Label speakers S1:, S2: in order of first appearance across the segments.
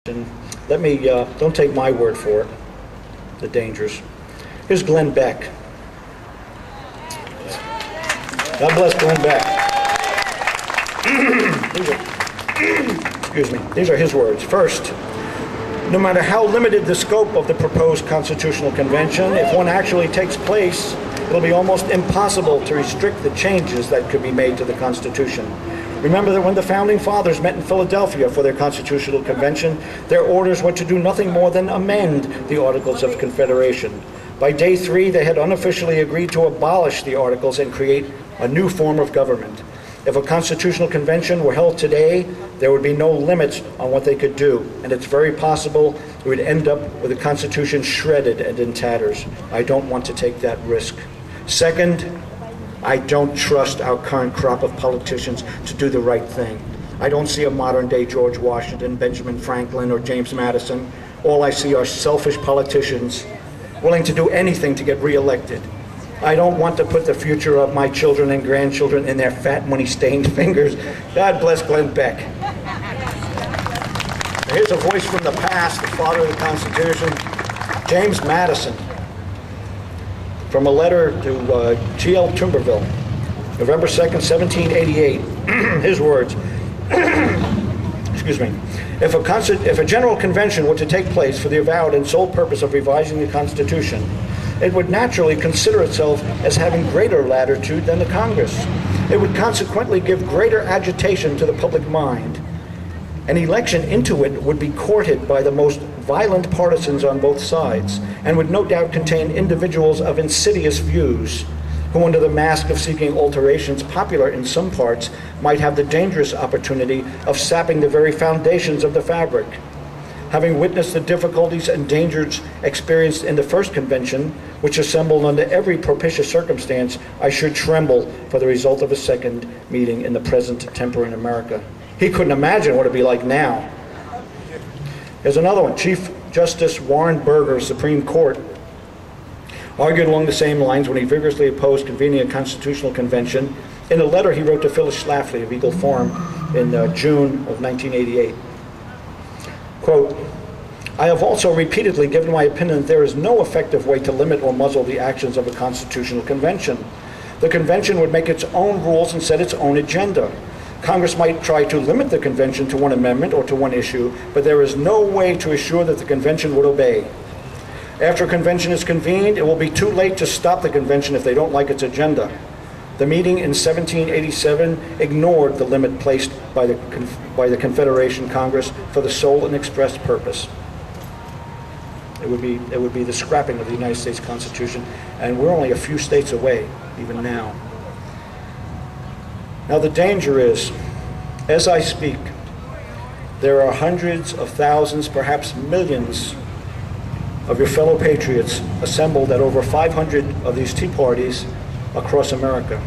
S1: And let me, don't take my word for it, the dangers. Here's Glenn Beck. God bless Glenn Beck. Excuse me. These are his words. First, no matter how limited the scope of the proposed constitutional convention, if one actually takes place, it'll be almost impossible to restrict the changes that could be made to the Constitution. Remember that when the Founding Fathers met in Philadelphia for their Constitutional Convention, their orders were to do nothing more than amend the Articles of Confederation. By day 3, they had unofficially agreed to abolish the Articles and create a new form of government. If a Constitutional Convention were held today, there would be no limits on what they could do, and it's very possible we would end up with a Constitution shredded and in tatters. I don't want to take that risk. Second, I don't trust our current crop of politicians to do the right thing. I don't see a modern-day George Washington, Benjamin Franklin, or James Madison. All I see are selfish politicians willing to do anything to get reelected. I don't want to put the future of my children and grandchildren in their fat, money-stained fingers. God bless Glenn Beck. Here's a voice from the past, the father of the Constitution, James Madison. From a letter to G.L. Timberville, November 2nd, 1788. His words, excuse me, if a general convention were to take place for the avowed and sole purpose of revising the Constitution, it would naturally consider itself as having greater latitude than the Congress. It would consequently give greater agitation to the public mind. An election into it would be courted by the most violent partisans on both sides, and would no doubt contain individuals of insidious views, who under the mask of seeking alterations popular in some parts, might have the dangerous opportunity of sapping the very foundations of the fabric. Having witnessed the difficulties and dangers experienced in the first convention, which assembled under every propitious circumstance, I should tremble for the result of a second meeting in the present temper in America. He couldn't imagine what it'd be like now. Here's another one. Chief Justice Warren Burger, Supreme Court, argued along the same lines when he vigorously opposed convening a constitutional convention in a letter he wrote to Phyllis Schlafly of Eagle Forum in June of 1988. Quote, I have also repeatedly given my opinion that there is no effective way to limit or muzzle the actions of a constitutional convention. The convention would make its own rules and set its own agenda. Congress might try to limit the convention to one amendment or to one issue, but there is no way to assure that the convention would obey. After a convention is convened, it will be too late to stop the convention if they don't like its agenda. The meeting in 1787 ignored the limit placed by the Confederation Congress for the sole and express purpose. It would be the scrapping of the United States Constitution, and we're only a few states away, even now. Now the danger is, as I speak, there are hundreds of thousands, perhaps millions of your fellow patriots assembled at over 500 of these tea parties across America.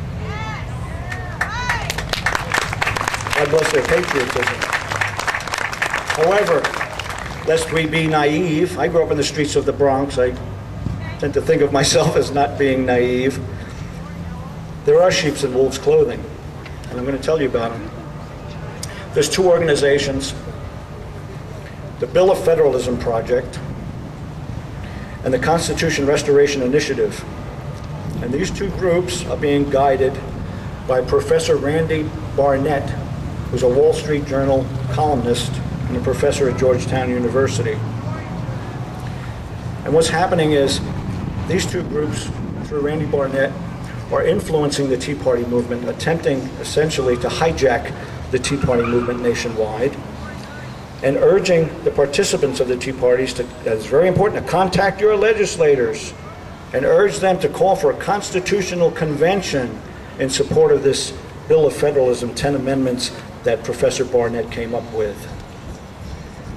S1: God bless their patriotism. However, lest we be naive, I grew up in the streets of the Bronx. I tend to think of myself as not being naive. There are sheep in wolves' clothing, and I'm going to tell you about them. There's two organizations, the Bill of Federalism Project and the Constitution Restoration Initiative. And these two groups are being guided by Professor Randy Barnett, who's a Wall Street Journal columnist and a professor at Georgetown University. And what's happening is these two groups, through Randy Barnett, are influencing the Tea Party movement, attempting essentially to hijack the Tea Party movement nationwide, and urging the participants of the Tea Parties to, it's very important, to contact your legislators and urge them to call for a constitutional convention in support of this Bill of Federalism, 10 amendments that Professor Barnett came up with.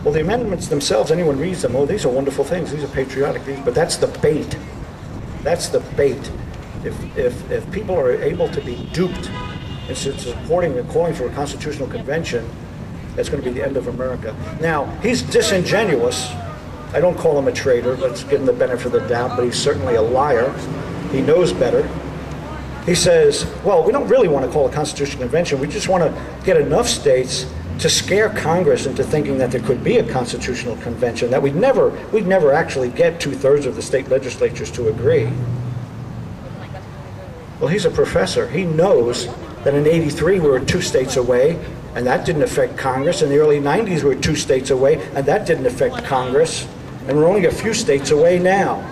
S1: Well, the amendments themselves, anyone reads them, oh, these are wonderful things, these are patriotic, but that's the bait. That's the bait. If people are able to be duped into supporting and calling for a constitutional convention, that's going to be the end of America. Now, he's disingenuous. I don't call him a traitor. Let's give him the benefit of the doubt, but he's certainly a liar. He knows better. He says, well, we don't really want to call a constitutional convention. We just want to get enough states to scare Congress into thinking that there could be a constitutional convention, that we'd never actually get 2/3 of the state legislatures to agree. Well, he's a professor. He knows that in '83 we were 2 states away, and that didn't affect Congress. In the early '90s we were 2 states away, and that didn't affect Congress. And we're only a few states away now.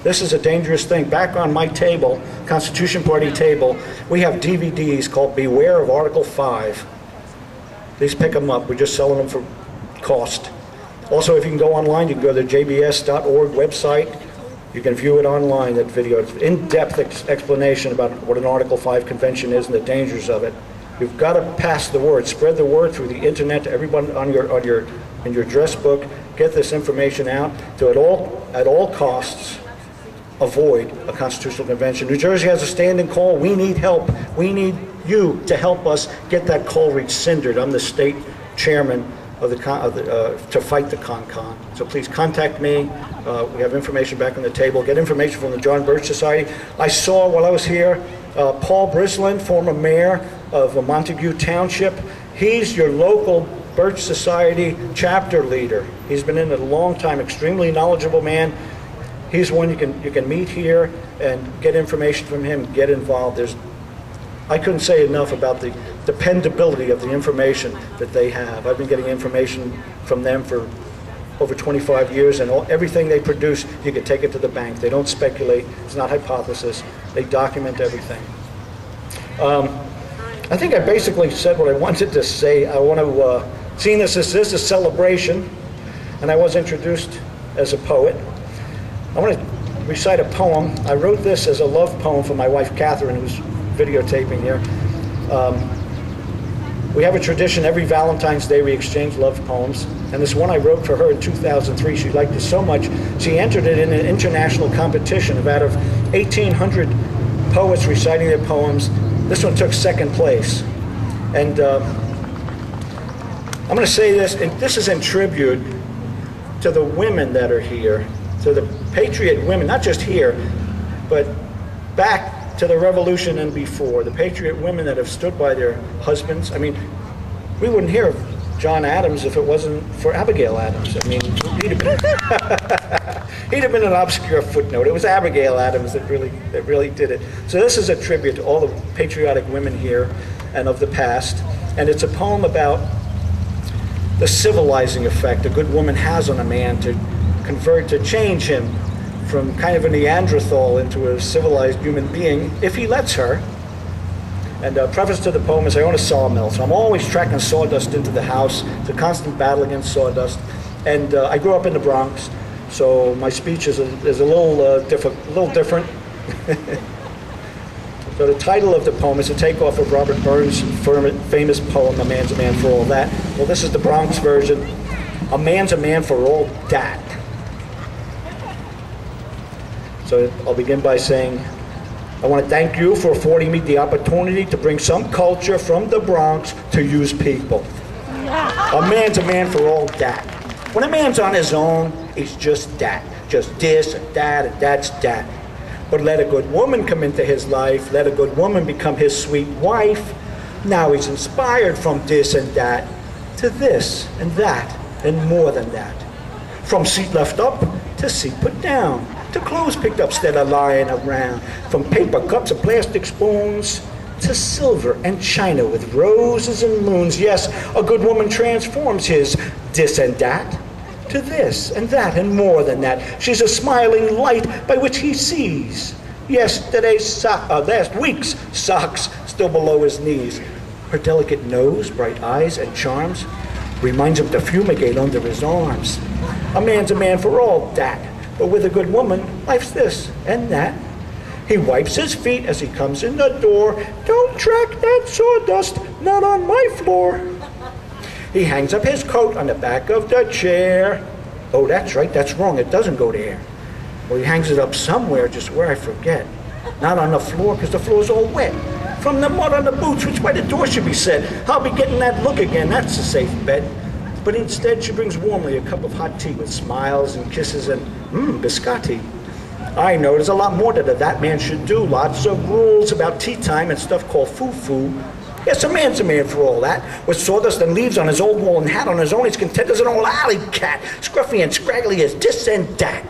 S1: This is a dangerous thing. Back on my table, Constitution Party table, we have DVDs called Beware of Article 5. Please pick them up. We're just selling them for cost. Also, if you can go online, you can go to the jbs.org website. You can view it online, that video. It's in-depth explanation about what an Article 5 convention is and the dangers of it. You've got to pass the word, spread the word through the internet to everyone in your address book. Get this information out to at all costs avoid a constitutional convention. New Jersey has a standing call. We need help. We need you to help us get that call rescinded. I'm the state chairman of to fight the CON-CON. So please contact me. We have information back on the table. Get information from the John Birch Society. I saw while I was here Paul Brislin, former mayor of Montague Township. He's your local Birch Society chapter leader. He's been in it a long time, extremely knowledgeable man. He's one you can meet here and get information from him, get involved. I couldn't say enough about the dependability of the information that they have. I've been getting information from them for over 25 years, and everything they produce, you can take it to the bank. They don't speculate. It's not hypothesis. They document everything. I think I basically said what I wanted to say. I want to, seeing this as this is celebration, and I was introduced as a poet, I want to recite a poem. I wrote this as a love poem for my wife, Catherine, who's videotaping here. We have a tradition every Valentine's Day we exchange love poems, and this one I wrote for her in 2003. She liked it so much, she entered it in an international competition. Out of 1,800 poets reciting their poems, this one took 2nd place. And I'm going to say this, and this is in tribute to the women that are here, to the patriot women, not just here, but back to the Revolution and before, the patriot women that have stood by their husbands. I mean, we wouldn't hear of John Adams if it wasn't for Abigail Adams. I mean, he'd have been an obscure footnote. It was Abigail Adams that really did it. So this is a tribute to all the patriotic women here and of the past. And it's a poem about the civilizing effect a good woman has on a man to convert, to change him from kind of a Neanderthal into a civilized human being, if he lets her. And preface to the poem is I own a sawmill, so I'm always tracking sawdust into the house. It's a constant battle against sawdust. And I grew up in the Bronx, so my speech is a little different. So the title of the poem is a takeoff of Robert Burns' famous poem, A Man's a Man for All That. Well, this is the Bronx version. A man's a man for all that. So I'll begin by saying, I want to thank you for affording me the opportunity to bring some culture from the Bronx to use people. A man's a man for all that. When a man's on his own, he's just that. Just this and that's that. But let a good woman come into his life, let a good woman become his sweet wife. Now he's inspired from this and that to this and that and more than that. From seat left up to seat put down, to clothes picked up instead of lying around, from paper cups and plastic spoons to silver and china with roses and moons. Yes, a good woman transforms his this and that to this and that and more than that. She's a smiling light by which he sees last week's socks still below his knees. Her delicate nose, bright eyes, and charms reminds him to fumigate under his arms. A man's a man for all that, but with a good woman, life's this and that. He wipes his feet as he comes in the door. Don't track that sawdust, not on my floor. He hangs up his coat on the back of the chair. Oh, that's right, that's wrong, it doesn't go there. Well, he hangs it up somewhere, just where I forget. Not on the floor, because the floor's all wet. From the mud on the boots, which by the door should be set. I'll be getting that look again, that's a safe bet. But instead, she brings warmly a cup of hot tea with smiles and kisses and, biscotti. I know there's a lot more that man should do. Lots of rules about tea time and stuff called foo-foo. Yes, a man's a man for all that. With sawdust and leaves on his old woolen hat, on his own he's content as an old alley cat, scruffy and scraggly as this and that.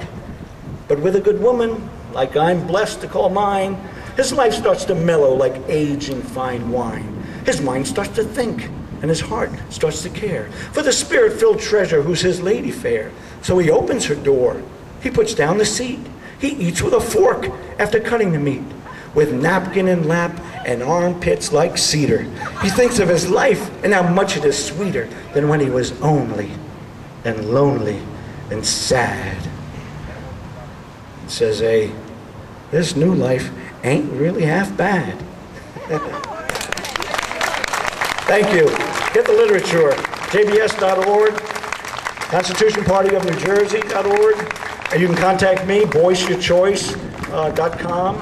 S1: But with a good woman, like I'm blessed to call mine, his life starts to mellow like aging fine wine. His mind starts to think, and his heart starts to care for the spirit-filled treasure who's his lady fair. So he opens her door, he puts down the seat, he eats with a fork after cutting the meat, with napkin in lap and armpits like cedar. He thinks of his life and how much it is sweeter than when he was only and lonely and sad. Says A, this new life ain't really half bad. Thank you. Get the literature. JBS.org, ConstitutionPartyOfNewJersey.org. And you can contact me, voiceyourchoice.com.